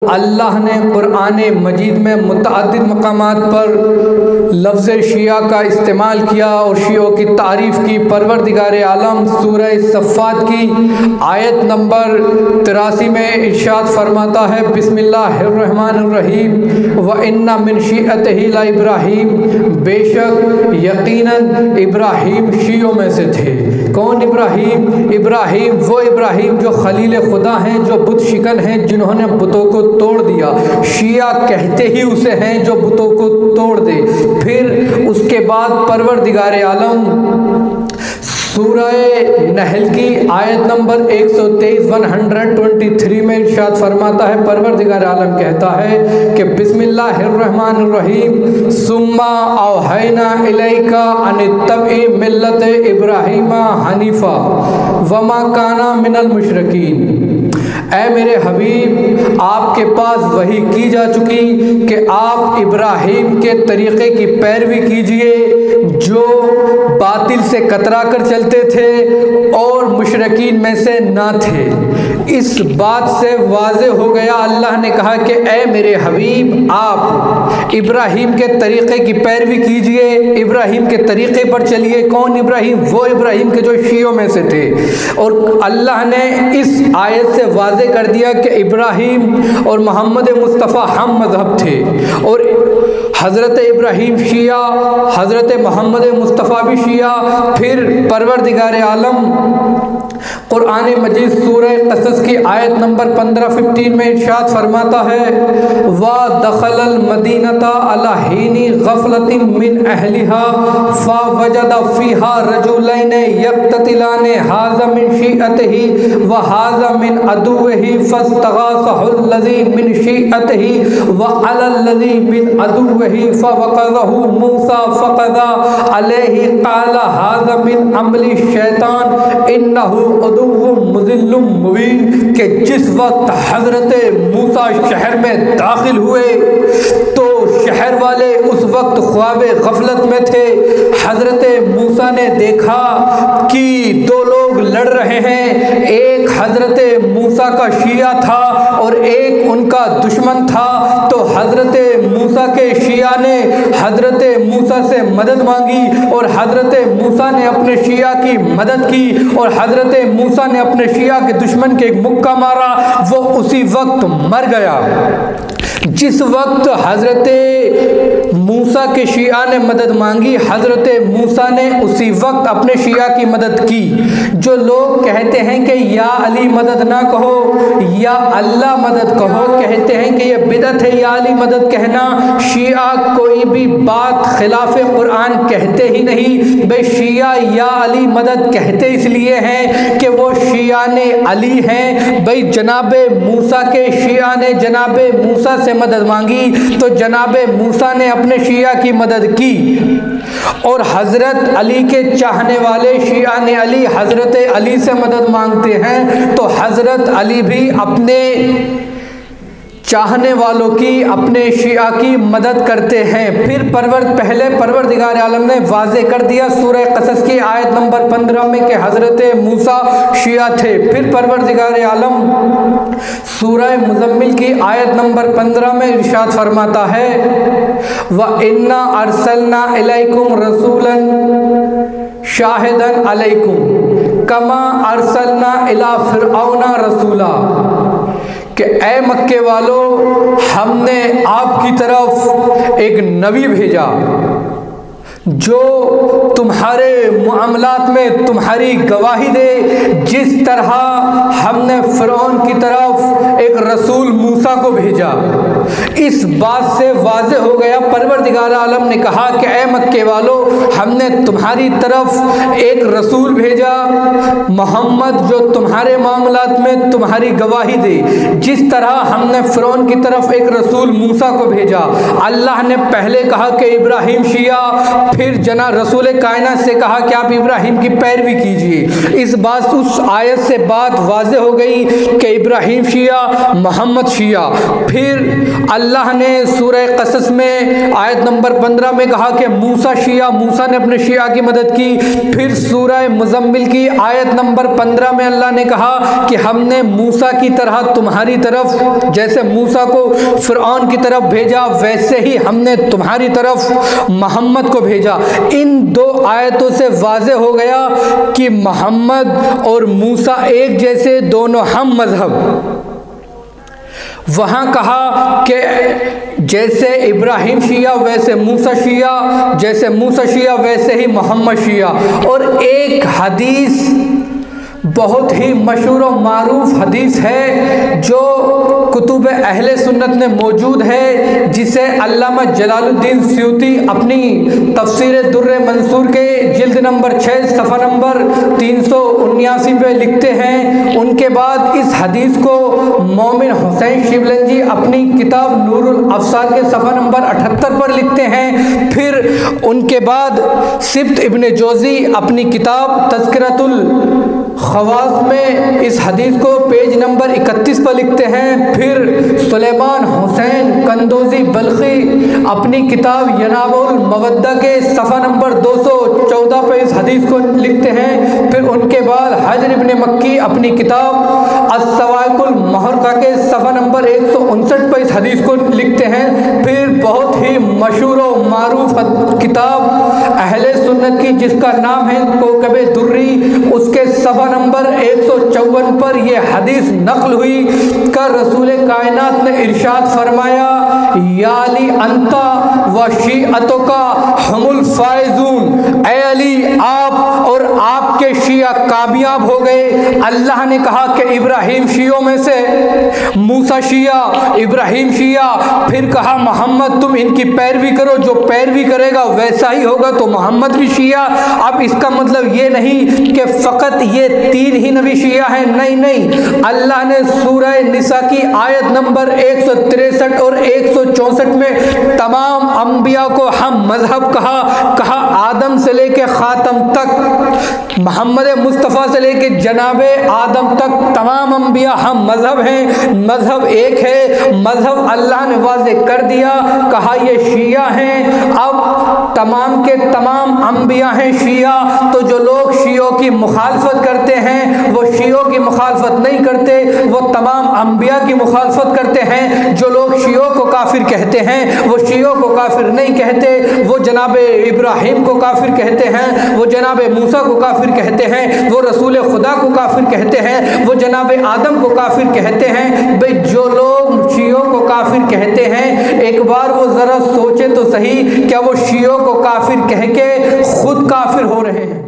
अल्लाह ने कुरान मजीद में मुतअद्दिद मकामात पर लफ्ज़ शिया का इस्तेमाल किया और शियों की तारीफ़ की। परवरदिगार आलम सूरह सफ़ात की आयत नंबर 83 में इरशाद फरमाता है, बिस्मिल्लाहिर्रहमानिर्रहीम व इन्ना मिन शिअतिही ला इब्राहीम, बेशक यकीनन इब्राहीम शियों में से थे। कौन इब्राहीम? इब्राहीम वो इब्राहीम जो खलील खुदा हैं, जो बुत शिकन हैं, जिन्होंने बुतों को तोड़ दिया। शिया कहते ही उसे हैं जो बुतों को तोड़ दे। फिर उसके बाद परवरदिगार आलम सूरह नहल की आयत नंबर 123 में इरशाद फरमाता है, परवरदिगार आलम कहता है कि बिस्मिल्लाहिर्रहमानिर्रहीम सुम्मा औहैना इलैका अनित्तबि मिल्लत इब्राहीमा हनीफा वमा काना मिनल मुशरिकीन। ऐ मेरे हबीब, आपके पास वही की जा चुकी कि आप इब्राहीम के तरीक़े की पैरवी कीजिए जो बातिल से कतरा कर चलते थे और मुशरिकीन में से ना थे। इस बात से वाज़े हो गया, अल्लाह ने कहा कि ऐ मेरे हबीब, आप इब्राहीम के तरीक़े की पैरवी कीजिए, इब्राहीम के तरीक़े पर चलिए। कौन इब्राहीम? वो इब्राहीम के जो शियों में से थे। और अल्लाह ने इस आयत से वाज़े कर दिया कि इब्राहीम और मोहम्मद मुस्तफ़ा हम मज़हब थे, और हज़रत इब्राहीम शिया, हज़रत मोहम्मद मुस्तफ़ा भी शिया। फिर परवरदिगार आलम कुरान मजीद सूरह क़सस की आयत नंबर 15 में इरशाद फरमाता है, वा दखलल मदीनता अला हीनी गफलतिन मिन अहलिहा फा वजदा फीहा रजुलैन यक्ततिलान हाज़ा मिन शिअतिही व हाज़ा मिन अदुव्विही फस्तग़ासहुल लज़ी मिन शिअतिही व अलल लज़ी मिन अदुव्विही फवक़ज़हु मूसा फ़क़ज़ा अलैहि क़ाला हाज़ा मिन अमली शैतान इन्नहु अदुव्वुम मुज़िल्लुम मुबीन। कि जिस वक्त हज़रत मूसा शहर में दाखिल हुए तो शहर वाले उस वक्त ख्वाब गफलत में थे। हज़रत मूसा ने देखा कि दो लोग लड़ रहे हैं, एक हज़रत मूसा का शिया था और एक उनका दुश्मन था। तो हज़रत मूसा के शिया ने हज़रत मूसा से मदद मांगी और हज़रत मूसा ने अपने शिया की मदद की, और हज़रत मूसा ने अपने शिया के दुश्मन के मुक्का मारा, वो उसी वक्त मर गया। जिस वक्त हज़रत मूसा के शिया ने मदद मांगी, हज़रत मूसा ने उसी वक्त अपने शिया की मदद की। जो लोग कहते हैं कि या अली मदद ना कहो, या अल्लाह मदद कहो, कहते हैं कि यह बिदअत है या अली मदद कहना। शिया कोई भी बात खिलाफ कुरान कहते ही नहीं। भाई शिया या अली मदद कहते इसलिए हैं कि वो शिया ने अली हैं। भाई जनाबे मूसा के शिया ने जनाबे मूसा से मदद मांगी तो जनाबे मूसा ने अपने शिया की मदद की, और हज़रत अली के चाहने वाले शिया ने अली हज़रत अली से मदद मांगते हैं तो हज़रत अली भी अपने चाहने वालों की, अपने शिया की मदद करते हैं। फिर पहले परवरदिगार आलम ने वाज़े कर दिया सूरह क़सस की आयत नंबर 15 में कि हज़रत मूसा शिया थे। फिर परवरदिगार आलम सूरह मुज़म्मिल की आयत नंबर 15 में इरशाद फरमाता है, व इन्ना अरसलना इलैकुम रसूलन शाहिदन अलैकुम कमा अरसलना इला फिरऔना रसूला। कि ऐ मक्के वालों, हमने आपकी तरफ एक नबी भेजा जो तुम्हारे मामलात में तुम्हारी गवाही दे, जिस तरह हमने फ़िरऔन की तरफ एक रसूल मूसा को भेजा। इस बात से वाज़े हो गया, परवरदिगार आलम ने कहा कि ऐ मक्के वालों, हमने तुम्हारी तरफ एक रसूल भेजा, मोहम्मद, जो तुम्हारे मामलात में तुम्हारी गवाही दे, जिस तरह हमने फ़िरऔन की तरफ एक रसूल मूसा को भेजा। अल्लाह ने पहले कहा कि इब्राहीम शिया, फिर जना रसूल कायनात से कहा कि आप इब्राहीम की पैरवी कीजिए। इस बात उस आयत से बात वाज़े हो गई कि इब्राहीम शिया, मोहम्मद शिया। फिर अल्लाह ने सूरह क़सस में आयत नंबर 15 में कहा कि मूसा शिया, मूसा ने अपने शिया की मदद की। फिर सूरह मुज़म्मिल की आयत नंबर 15 में अल्लाह ने कहा कि हमने मूसा की तरह तुम्हारी तरफ, जैसे मूसा को फ़िरऔन की तरफ भेजा वैसे ही हमने तुम्हारी तरफ मोहम्मद को भेजा। इन दो आयतों से वाज़े हो गया कि मोहम्मद और मूसा एक जैसे, दोनों हम मज़हब। वहाँ कहा कि जैसे इब्राहिम शिया वैसे मूसा शिया, जैसे मूसा शिया वैसे ही मोहम्मद शिया। और एक हदीस बहुत ही मशहूर और मारूफ हदीस है जो कुतुब अहले सुन्नत में मौजूद है, जिसे अल्लामा जलालुद्दीन सयूती अपनी तफसीर दुर्र मंसूर के जिल्द नंबर 6 सफ़ा नंबर 379 पे लिखते हैं। उनके बाद इस हदीस को मोमिन हुसैन शिवलंजी अपनी किताब नूरुल अफसार के सफ़ा नंबर 78 पर लिखते हैं। फिर उनके बाद सिब्त इब्न जोज़ी अपनी किताब तज़किरतुल खवास में इस हदीस को पेज नंबर 31 पर लिखते हैं। फिर सुलेमान हुसैन कंदोजी बल्खी अपनी किताब यनाबुल मवद्दा के सफ़ा नंबर 214 पर इस हदीस को लिखते हैं। फिर उनके बाद हजर इब्न मक्की अपनी किताब अस्सवाइकुल मुहर्रका के सफ़ा नंबर 159 पर इस हदीस को लिखते हैं। फिर बहुत ही मशहूर और मारूफ किताब अहले सुन्नत की जिसका नाम है कोकबे दुर्री, उसके सफ़ा नंबर 154 पर यह हदीस नकल हुई का रसूल कायनात ने इरशाद फरमाया, याली अंता व शीअतो का हमुल फायजून, ऐ अली आप और आपके शिया कामयाब हो गए। अल्लाह ने कहा कि इब्राहिम शियों में से, मूसा शिया, इब्राहिम शिया। फिर कहा मोहम्मद तुम इनकी पैरवी करो, जो पैरवी करेगा वैसा ही होगा, तो मोहम्मद भी शिया। अब इसका मतलब ये नहीं कि फ़कत ये 3 ही नबी शिया हैं, नहीं नहीं। अल्लाह ने सूरह निसा की आयत नंबर 163 और 164 में तमाम अंबिया को हम मजहब कहा आदम से लेके ख़ातम तक, मोहम्मद मुस्तफ़ा से लेके जनाबे आदम तक तमाम अंबिया हम मजहब हैं। मजहब एक है, मजहब अल्लाह ने वाज़े कर दिया, कहा ये शिया हैं। अब तमाम के तमाम अंबिया हैं शिया। तो जो लोग शियों की मुखालफत करते हैं वो शियों की मुखालफत नहीं करते, वो तमाम अंबिया की मुखालफत करते हैं। जो लोग शियों को काफिर कहते हैं वो शियों को काफिर नहीं कहते, वो जनाबे इब्राहिम को काफिर कहते हैं, वो जनाबे मूसा को काफिर कहते हैं, वो रसूल खुदा को काफिर कहते हैं, वो जनाबे आदम को काफिर कहते हैं। भाई जो लोग शियों को काफिर कहते हैं एक बार वो ज़रा सोचे तो सही, क्या वो शियों को काफिर कह के खुद काफिर हो रहे हैं?